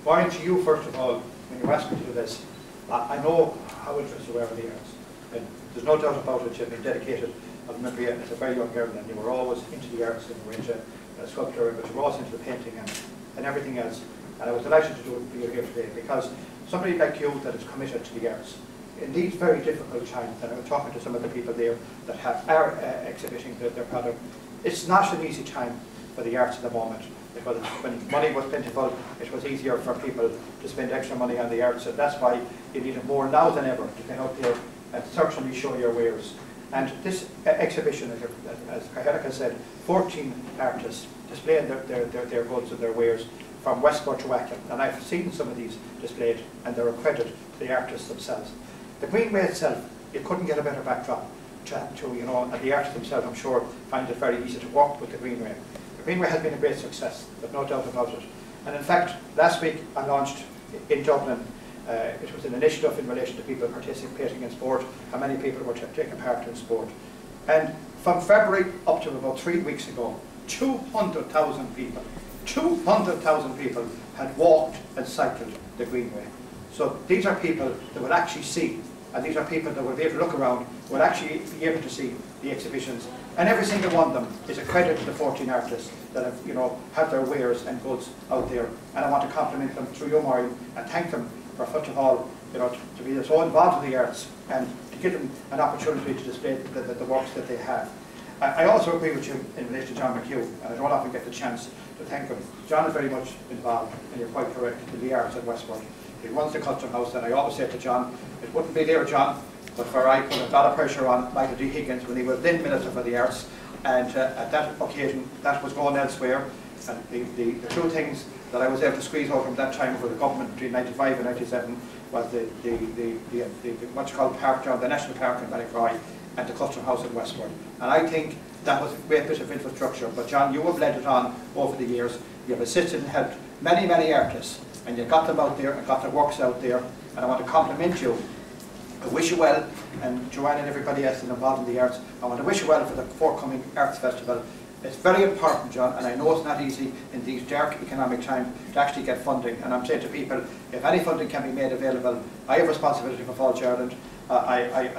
Brian, to you first of all, when you asked me to do this, I know how interested you were in the arts. And there's no doubt about it, you've been dedicated. I remember you as a very young girl and you were always into the arts and you were into sculpture, but you were always into the painting and everything else. And I was delighted to do it for you here today because somebody like you that is committed to the arts in these very difficult times, and I was talking to some of the people there that are exhibiting their product, it's not an easy time for the arts at the moment. Because when money was plentiful, it was easier for people to spend extra money on the arts, and that's why you need it more now than ever to get out there and certainly show your wares. And this exhibition, as Angelica said, 14 artists displaying their goods and their wares from Westport to Wacken, and I've seen some of these displayed, and they're a credit to the artists themselves. The Greenway itself, you couldn't get a better backdrop to you know, and the artists themselves, I'm sure, find it very easy to work with the Greenway. The Greenway has been a great success, there's no doubt about it. And in fact, last week I launched in Dublin, it was an initiative in relation to people participating in sport, how many people were taking part in sport. And from February up to about 3 weeks ago, 200,000 people had walked and cycled the Greenway. So these are people that will actually see, and these are people that will be able to look around, will actually be able to see the exhibitions. And every single one of them is a credit to the 14 artists that have, you know, had their wares and goods out there. And I want to compliment them through you, Maureen, and thank them for, first of all, you know, to be so involved in the arts and to give them an opportunity to display the works that they have. I also agree with you in relation to John McHugh, and I don't often get the chance to thank him. John is very much involved, and you're quite correct, in the arts at Westport. He runs the Custom House, and I always say to John, it wouldn't be there, John, but for I put a lot of pressure on Michael D. Higgins when he was then Minister for the Arts, and at that occasion, that was going elsewhere. And the two things that I was able to squeeze out from that time for the government between 95 and 97 was the what's called Park John, the National Park in Ballycroy, and the Custom House in Westport. And I think that was a great bit of infrastructure. But John, you have led it on over the years. You have assisted and helped many, many artists, and you got them out there and got their works out there. And I want to compliment you. I wish you well, and Joanne and everybody else involved in the arts. I want to wish you well for the forthcoming Arts Festival. It's very important, John, and I know it's not easy in these dark economic times to actually get funding. And I'm saying to people, if any funding can be made available, I have responsibility for Falls Ireland.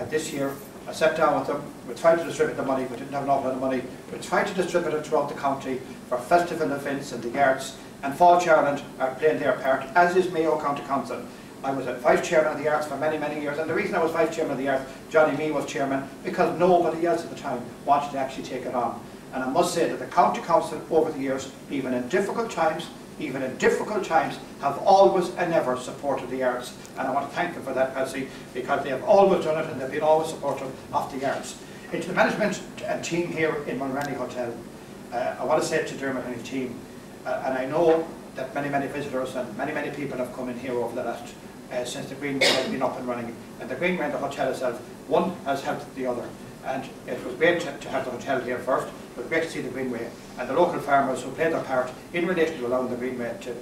This year, I sat down with them. We tried to distribute the money, we didn't have an awful lot of money. We tried to distribute it throughout the county for festival events and the arts. And Falls Ireland are playing their part, as is Mayo County Council. I was a vice chairman of the arts for many, many years, and the reason I was vice chairman of the arts, Johnny Mee was chairman, because nobody else at the time wanted to actually take it on. And I must say that the county council over the years, even in difficult times, have always and never supported the arts. And I want to thank them for that, Patsy, because they have always done it and they've been always supportive of the arts. Into the management and team here in Mulrenny Hotel, I want to say to Dermot and his team, and I know that many, many visitors and many, many people have come in here over the last, since the Greenway has been up and running. And the Greenway and the hotel itself, one has helped the other. And it was great to have the hotel here first. It was great to see the Greenway and the local farmers who played their part in relation to allowing the Greenway to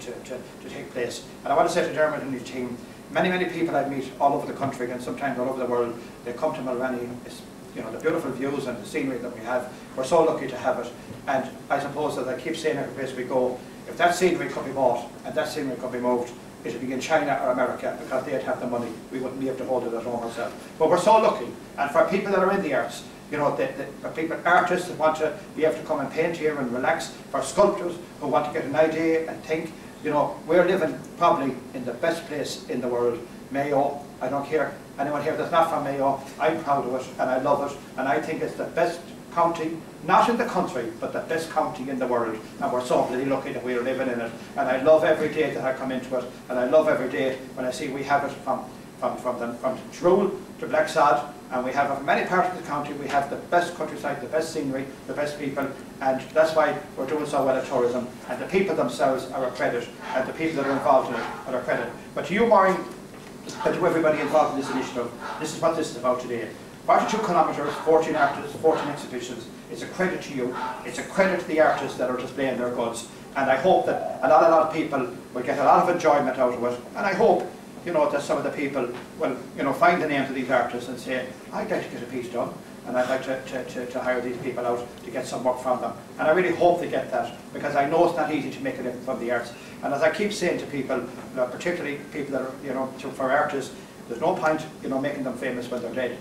take place. And I want to say to Dermot and his team, many, many people I meet all over the country and sometimes all over the world, they come to Mulrenny. It's, you know, the beautiful views and the scenery that we have. We're so lucky to have it. And I suppose, as I keep saying every place we go, if that scenery could be bought and that scenery could be moved, it would be in China or America, because they'd have the money. We wouldn't be able to hold it at home ourselves. But we're so lucky. And for people that are in the arts, you know, for people, artists that want to be able to come and paint here and relax, for sculptors who want to get an idea and think, you know, we're living probably in the best place in the world. Mayo, I don't care anyone here that's not from Mayo, I'm proud of it and I love it, and I think it's the best county, not in the country, but the best county in the world, and we're so bloody lucky that we're living in it. And I love every day that I come into it, and I love every day when I see we have it from Trule to Blacksod, and we have it from many parts of the county. We have the best countryside, the best scenery, the best people, and that's why we're doing so well at tourism. And the people themselves are a credit, and the people that are involved in it are a credit. But to you, Maureen, and to everybody involved in this initiative, this is what this is about today. 42 kilometres, 14 artists, 14 exhibitions. It's a credit to you. It's a credit to the artists that are displaying their goods. And I hope that a lot of people will get a lot of enjoyment out of it. And I hope, you know, that some of the people will, you know, find the names of these artists and say, I'd like to get a piece done, and I'd like to hire these people out to get some work from them. And I really hope they get that, because I know it's not easy to make a living from the arts. And as I keep saying to people, particularly people that are, for artists, there's no point, making them famous when they're dead.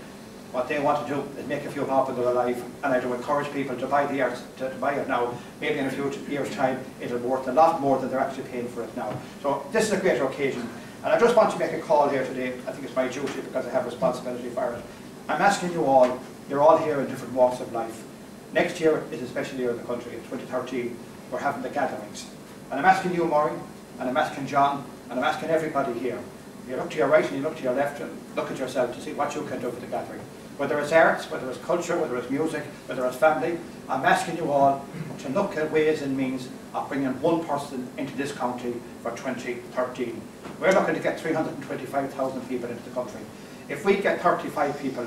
What they want to do is make a few bob when they're alive, and I do encourage people to buy the art, to buy it now. Maybe in a few years' time it'll be worth a lot more than they're actually paying for it now. So this is a great occasion, and I just want to make a call here today. I think it's my duty because I have responsibility for it. I'm asking you all, you're all here in different walks of life. Next year is a special year in the country. In 2013, we're having the gatherings. And I'm asking you, Maureen, and I'm asking John, and I'm asking everybody here. You look to your right and you look to your left and look at yourself to see what you can do for the gathering. Whether it's arts, whether it's culture, whether it's music, whether it's family, I'm asking you all to look at ways and means of bringing one person into this county for 2013. We're looking to get 325,000 people into the country. If we get 35 people,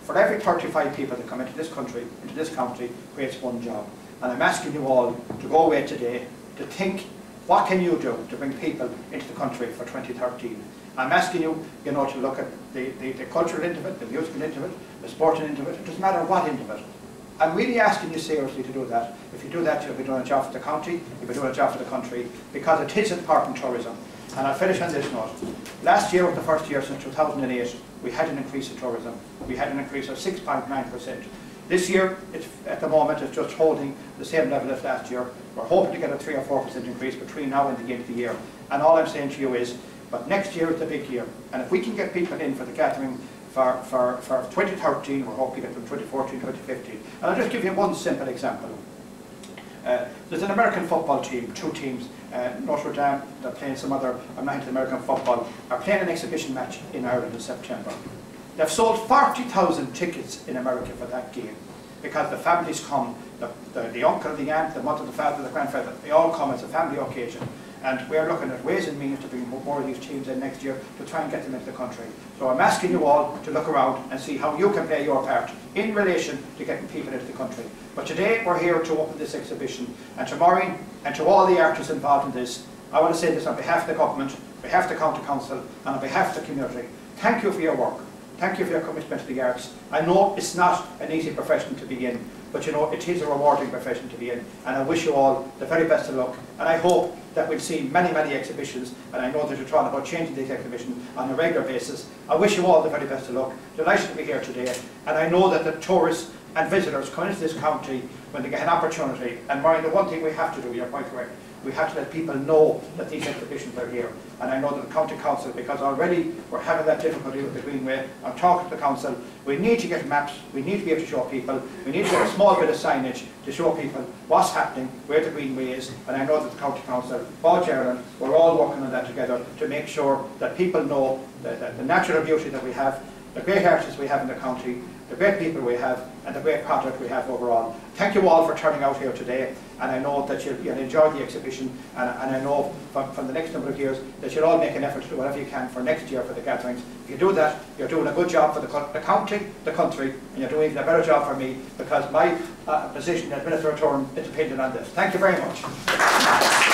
for every 35 people that come into this country, into this county, creates one job. And I'm asking you all to go away today to think, what can you do to bring people into the country for 2013? I'm asking you, to look at the cultural end of it, the musical end of it, the sporting end of it. It doesn't matter what end of it. I'm really asking you seriously to do that. If you do that, you'll be doing a job for the county, you'll be doing a job for the country, because it is important tourism. And I'll finish on this note. Last year was the first year since 2008 we had an increase in tourism. We had an increase of 6.9%. This year, at the moment, it's just holding the same level as last year. We're hoping to get a 3 or 4% increase between now and the end of the year. And all I'm saying to you is, but next year is the big year. And if we can get people in for the gathering for 2013, we're hoping to get them 2014, 2015. And I'll just give you one simple example. There's an American football team, 2 teams, Notre Dame, they're playing some other American football, are playing an exhibition match in Ireland in September. They've sold 40,000 tickets in America for that game, because the families come, the uncle, the aunt, the mother, the father, the grandfather, they all come. It's a family occasion. And we're looking at ways and means to bring more of these teams in next year to try and get them into the country. So I'm asking you all to look around and see how you can play your part in relation to getting people into the country. But today we're here to open this exhibition, and to Maureen and to all the artists involved in this, I want to say this on behalf of the government, on behalf of the county council, and on behalf of the community. Thank you for your work. Thank you for your commitment to the arts. I know it's not an easy profession to be in, but it is a rewarding profession to be in, and I wish you all the very best of luck. And I hope that we'll see many, many exhibitions, and I know that you're trying about changing these exhibitions on a regular basis. I wish you all the very best of luck. Delighted to be here today, and I know that the tourists and visitors come into this county when they get an opportunity. And Maureen, the one thing we have to do, you're quite correct, we have to let people know that these exhibitions are here. And I know that the County Council, because already we're having that difficulty with the Greenway, I'm talking to the Council, we need to get maps, we need to be able to show people, we need to get a small bit of signage to show people what's happening, where the Greenway is, and I know that the County Council, Paul Gerald, we're all working on that together to make sure that people know the natural beauty that we have, the great artists we have in the county, the great people we have, and the great project we have overall. Thank you all for turning out here today, and I know that you'll enjoy the exhibition, and I know from the next number of years that you'll all make an effort to do whatever you can for next year for the gatherings. If you do that, you're doing a good job for the county, the country, and you're doing even a better job for me, because my position as Minister of Tourism is dependent on this. Thank you very much.